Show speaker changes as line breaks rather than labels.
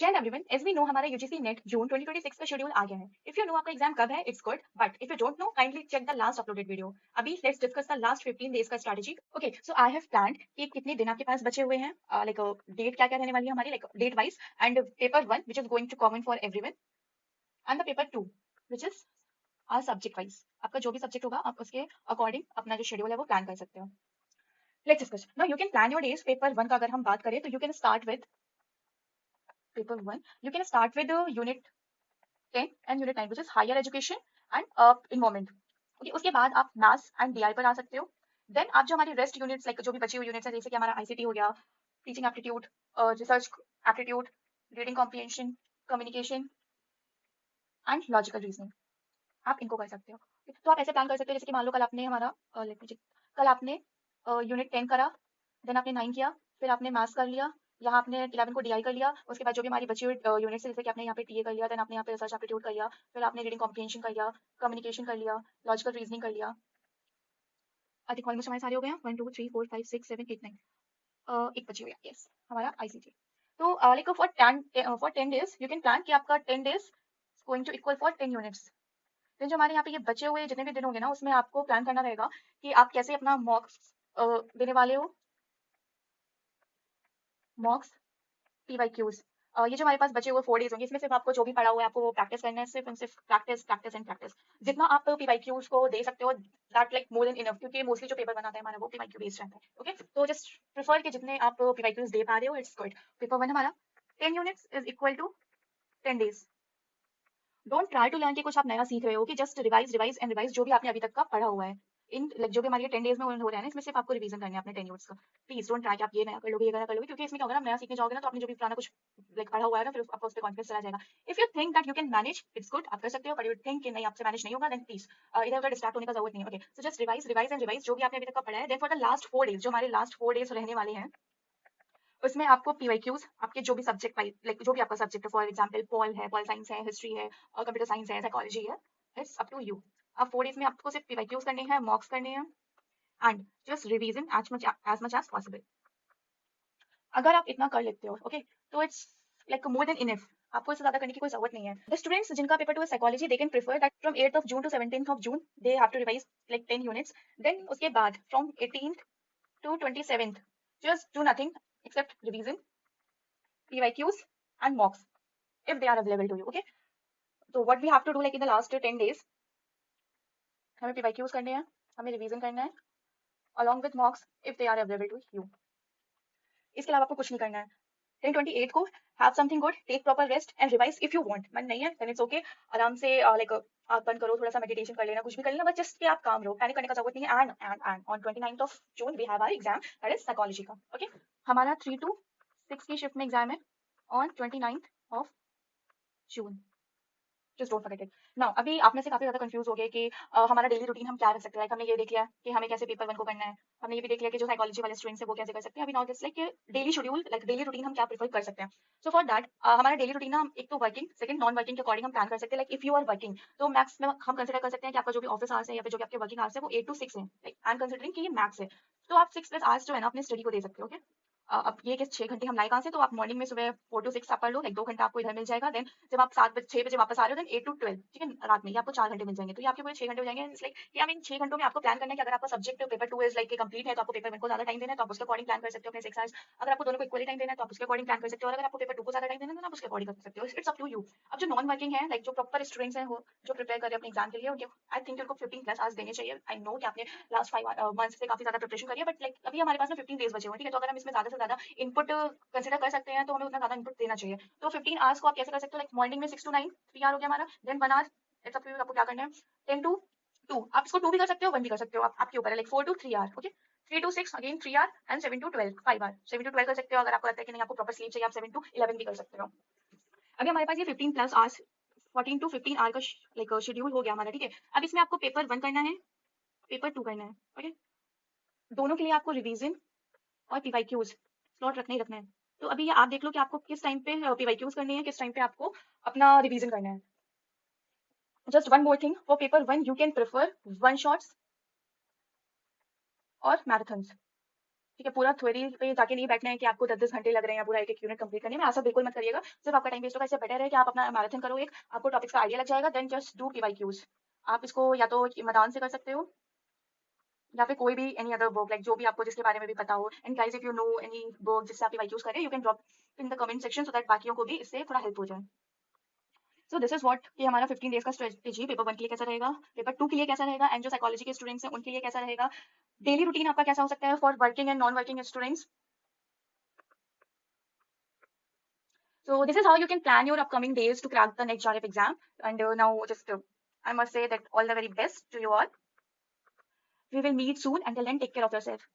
Jain everyone, as we know हमारा UGC NET June 2026 का schedule आ गया है। इफ यू नो आपका एग्जाम कब है it's good, but if you don't know kindly check the last uploaded video. अभी let's discuss the last 15 days का strategy. Okay, so I have planned कि कितने दिन आपके पास बचे हुए हैं, लाइक डेट क्या क्या रहने वाली है हमारी, like date wise, and paper 1 which is going to common for everyone, and the paper 2 which is our subject wise. आपका जो भी सब्जेक्ट होगा आप उसके अकॉर्डिंग अपना जो शेड्यूल है वो प्लान कर सकते हो। Let's discuss now. You can plan your days. Paper 1 का अगर हम बात करें तो you can start with paper 1, you can start with unit 10 and unit 9 which is higher education and environment. Okay, उसके बाद आप मैथ्स एंड डीआई पर आ सकते हो। देन आप जो हमारी रेस्ट यूनिट्स, लाइक जो भी बची हुई यूनिट्स है, जैसे कि हमारा आईसीटी हो गया, teaching aptitude, research aptitude, reading comprehension, communication and logical reasoning, आप इनको कर सकते हो। तो आप ऐसे प्लान कर सकते हो जैसे कि मान लो कल आपने हमारा लेट मी चेक, कल आपने यूनिट 10 करा, देन आपने 9 किया, फिर आपने मैथ्स कर लिया, यहाँ आपने 11 को डीआई कर लिया, उसके बाद जो भी हमारी बची हुई यूनिट्स है जैसे कि आपने यहाँ पे टीए कर लिया, देन आपने यहाँ पे रिसर्च एप्टीट्यूड कर लिया, फिर आपने रीडिंग कॉम्प्रिहेंशन कर लिया, कम्युनिकेशन कर लिया, लॉजिकल रीजनिंग कर लिया। आई थिंक ऑलमोस्ट हमारे सारे हो गए हैं, 1 2 3 4 5 6 7 8 9, एक बची हुई है, यस, हमारा आईसीटी। तो like for 10 days you can plan कि आपका 10 days going to equal for 10 units. फिर जो हमारे यहाँ पे ये बचे हुए जितने भी दिन होंगे ना, उसमें आपको प्लान करना रहेगा कि आप कैसे अपना मॉक्स देने वाले हो, मॉक्स पीवाईक्यूज। ये जो हमारे पास बचे हुए 4 डेज होंगे, इसमें सिर्फ आपको जो भी पढ़ा हुआ है आपको वो प्रैक्टिस करना है, सिर्फ एंड सिर्फ प्रैक्टिस प्रैक्टिस एंड प्रैक्टिस। जितना आप पीवाईक्यूज को दे सकते हो that like more than enough, क्योंकि मोस्टली जो पेपर बनाता है हमारा वो पीवाईक्यू बेस्ड रहता है। ओके, तो जस्ट प्रिफर कि जितने आप पीवाईक्यूज दे पा रहे हो इट्स गुड। पेपर 1 हमारा 10 units is equal to 10 days. Don't try to learn कि कुछ आप नया सीख रहे हो, कि just revise revise and revise जो भी आपने अभी तक का पढ़ा हुआ है। इन लाइक जो भी हमारे 10 डेज में हो रहा है ना, इसमें सिर्फ आपको रिवीजन करना है अपने 10 यूनिट्स का। प्लीज डोंट ट्राई कि आप ये नया कर लोगे ये नया कर लोगे, क्योंकि इसमें क्या होगा ना, आप नया सीखने जाओगे ना तो आपने जो भी पुराना कुछ लाइक पढ़ा हुआ है ना, फिर आपको उस पर कॉन्फिडेंस चला जाएगा। If you think that you can manage it's good, आप कर सकते हो, बट यू थिंक कि नहीं आपसे मैनेज नहीं होगा, देन प्लीज इधर उधर डिस्ट्रैक्ट होने का जरूरत नहीं है। Okay, so just revise revise and revise जो भी आपने अभी तक का पढ़ा है। Then for the last 4 days, जो हमारे लास्ट 4 डेज रहने वाले हैं, उसमें आपको पीवाईक्यूज आपके जो भी सब्जेक्ट लाइक जो भी आपका सब्जेक्ट है, फॉर एग्जांपल पॉल है, पॉल साइंस है, हिस्ट्री है, और कंप्यूटर साइंस है, साइकोलॉजी है, इट्स अप टू यू। अब 4 डेज में आपको सिर्फ पीवाईक्यूज करने हैं, मॉक्स करने हैं, and just revision as much as possible. अगर आप इतना कर लेते हो ओके, तो it's like more than enough. आपको इससे ज्यादा करने की कोई जरूरत नहीं है। द स्टूडेंट्स जिनका पेपर 2 है psychology, they can prefer that from 8th of June to 17th of June they have to revise like 10 units. Then उसके बाद from 18th to 27th just do nothing except revision, PYQs and mocks if they are available to you. Okay, so what we have to do like in the last 10 days, हमें PYQs करने हैं, हमें revision करना है along with mocks if they are available to you. इसके अलावा आपको कुछ नहीं करना है। then 28th को have something good, take proper rest and revise if you want. मन नहीं है then it's okay, आराम से like आँख बंद करो, थोड़ा सा मेडिटेशन कर लेना, कुछ भी कर लेना, बस जस्ट कि आप काम रहो, पैनिक करने का जरूरत नहीं है। And on 29th of June we have our exam, that is psychology का। ओके, हमारा 3 to 6 की शिफ्ट में एग्जाम है on 29th of June। Just don't forget it. Now अभी आप में से काफी ज्यादा कंफ्यूज हो गए कि हमारा डेली रूटीन हम क्या रख सकते हैं। लाइक हमने ये देख लिया कि हमें कैसे पेपर 1 को करना है, हमने ये भी देख लिया कि जो साइकोलॉजी वाले स्टूडेंट्स है वो कैसे कर सकते हैं। अभी now just like daily schedule, like daily routine हम क्या प्रेफर कर सकते हैं। सो फॉर दैट हमारा डेली रूटीन हम एक तो वर्किंग, सेकंड नॉन वर्किंग के अकॉर्डिंग हम प्लान कर सकते हैं। Like if you are working तो मैक्स में हम कंसिडर कर सकते हैं कि आपका जो भी ऑफिस आवर्स है या फिर जो भी आपके वर्किंग आवर्स है वो 8 to 6 है। लाइक आई एम कंसिडरिंग कि ये मैक्स है, तो आप 6+ आवर्स जो है ना अपने स्टडी को दे सकते हो। ओके, अब ये कि 6 घंटे हम लाए कहाँ से, तो आप मॉर्निंग में सुबह 4 to 6 आप पढ़ लो, लाइक 2 घंटा आपको इधर मिल जाएगा। देन जब आप 6 बजे वापस आ रहे हो, देन 8 to 12, ठीक है, रात में ये आपको 4 घंटे मिल जाएंगे, तो ये आपके पूरे 6 घंटे हो जाएंगे। इट्स लाइक आई मीन 6 घंटों में आपको प्लान करना है कि अगर आपका subject paper 2 is like complete है तो आपको पेपर 1 को ज्यादा टाइम देना है, तो आप उसके अकॉर्डिंग प्लान कर सकते हो अपने 6 आवर्स। अगर आपको दोनों को इक्वली टाइम देना है तो आप उसके अकॉर्डिंग प्लान कर सकते हो, और अगर आपको पेपर 2 को ज्यादा टाइम देना है तो आप उसके अकॉर्डिंग कर सकते हो। It's up to you. अब जो नॉन वर्किंग है, लाइक जो प्रॉपर स्टूडेंट्स हैं वो जो प्रिपेयर कर रहे हैं अपने एग्जाम के लिए, उनके आई थिंक उनको 15+ आवर्स देने चाहिए। आई नो कि आपने लास्ट 5 मंथ्स से काफी ज्यादा प्रिपरेशन करी है, बट लाइक अभी हमारे पास में 15 डेज बचे हुए हैं, ठीक है, तो अगर हम इसमें ज्यादा से ज्यादा इनपुट कंसिडर कर सकते हैं तो हमें उतना ज्यादा इनपुट देना चाहिए। तो 15 आवर्स को आप कैसे कर सकते हो, लाइक मॉर्निंग में 6 to 9 3 आवर हो गया हमारा, then 1 hour it's up to you आपको क्या करना है। 10 to 2 आप इसको 2 भी कर सकते हो, 1 भी कर सकते हो, आपके ऊपर है। Like 4 to 3 hour, okay, 3 to 6 again 3 hour, and 7 to 12 5 hour. 7 to 12 कर सकते हो, अगर आपको लगता है कि नहीं आपको प्रॉपर स्लीप चाहिए आप 7 to 11 भी कर सकते हो। अभी हमारे पास ये 15+ आवर्स 14 to 15 आवर का लाइक शेड्यूल हो गया हमारा, ठीक है। अब इसमें आपको पेपर 1 करना है, पेपर 2 करना है, ओके, दोनों के लिए आपको रिवीजन और पीवाईक्यूज स्लॉट रखना ही रखना है। तो अभी ये आप देख लो कि आपको किस टाइम पे पीवाईक्यूज करनी है, किस टाइम पे आपको अपना रिवीजन करना है। Just one more thing, for paper 1 you can prefer one shots और मैराथन्स, ठीक है, पूरा थ्योरी पे जाके नहीं बैठना है कि आपको 10-10 घंटे लग रहे हैं पूरा एक-एक यूनिट कंप्लीट करने में, ऐसा बिल्कुल मत करिएगा, सिर्फ आपका टाइम वेस्ट होगा। इससे बेटर है कि आप अपना मैराथन करो एक, आपको टॉपिक्स का आइडिया लग जाएगा, देन जस्ट डू पीवाईक्यूज। आप इसको या तो मैदान से कर सकते हो या फिर कोई भी एनी अदर बुक, लाइक जो भी आपको जिसके बारे में भी पता हो। And guys, if you no any book जिससे आप पीवाईक्यूज करें, you can drop in the comment section so that बाकियों को भी इससे थोड़ा हेल्प हो जाए। सो दिस इज व्हाट कि हमारा 15 डेज का स्ट्रेटेजी पेपर 1 के लिए कैसा रहेगा, पेपर 2 के लिए कैसा रहेगा, एंड जो साइकोलॉजी के स्टूडेंट्स हैं उनके लिए कैसा रहेगा, डेली रूटीन आपका कैसा हो सकता है for working and non working students. So this is how you can plan your upcoming days to crack the next JARF exam. And now just I must say that all the very best to you all. We will meet soon. Until then, take care of yourself.